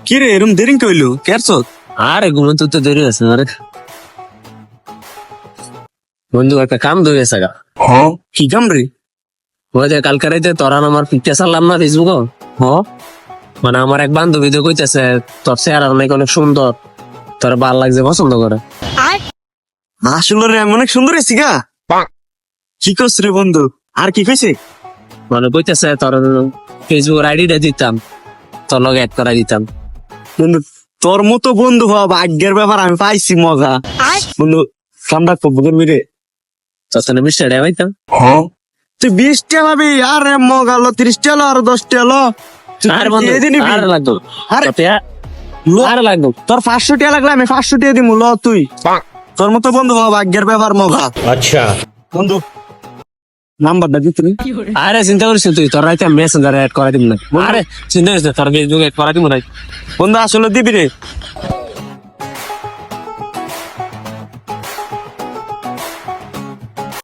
কি রে এরম দেরিং কইলো কেরছ? আরে ঘুমন্ত তো দেরি আছে আরে বন্ধু একটা কাম ধরে গেছে গা। কি কাম রে? ওই যে কালকে রাইতে তোরা আমার পিকচার ছাড়লাম না ফেসবুক। মানে আমার এক বান্ধবী তো কইতেছে তোর চেহারা নাকি অনেক সুন্দর, তোর ভাল লাগছে, পছন্দ করে। আসলে রে আমি অনেক সুন্দর আছি গা। কি করছ রে বন্ধু? আর কি কইছে? মানে কইতেছে তোর ফেসবুক আইডিটা দিতাম, তোর লগে অ্যাড করা দিতাম। বন্ধু তোর মতো বন্ধু হওয়া ভাগ্যের ব্যাপার, আমি পাইছি মজা। বন্ধু কামটা কবুকের মিরে তোর সাথে মিশে পাইতাম। তুই 20টা ভাবি আর মগালো 30টা হলো আর 10টা হলো। আর বন্ধু আর লাগতো আরে আর লাগতো তোর 500 টাকা লাগলে আমি 500 টাকা দিমু, ল তুই। তোর মতো বন্ধু হওয়া ভাগ্যের ব্যাপার মজা। আচ্ছা বন্ধু নাম্বারটা দিত নি? আরে চিন্তা করিস না তুই, তোর রাইতে আমি মেসেঞ্জারে অ্যাড করা দিব না। আরে চিন্তা করিস না, তোর ফেসবুক অ্যাড করা দিব না। বন্ধু আসলে দিবি রে।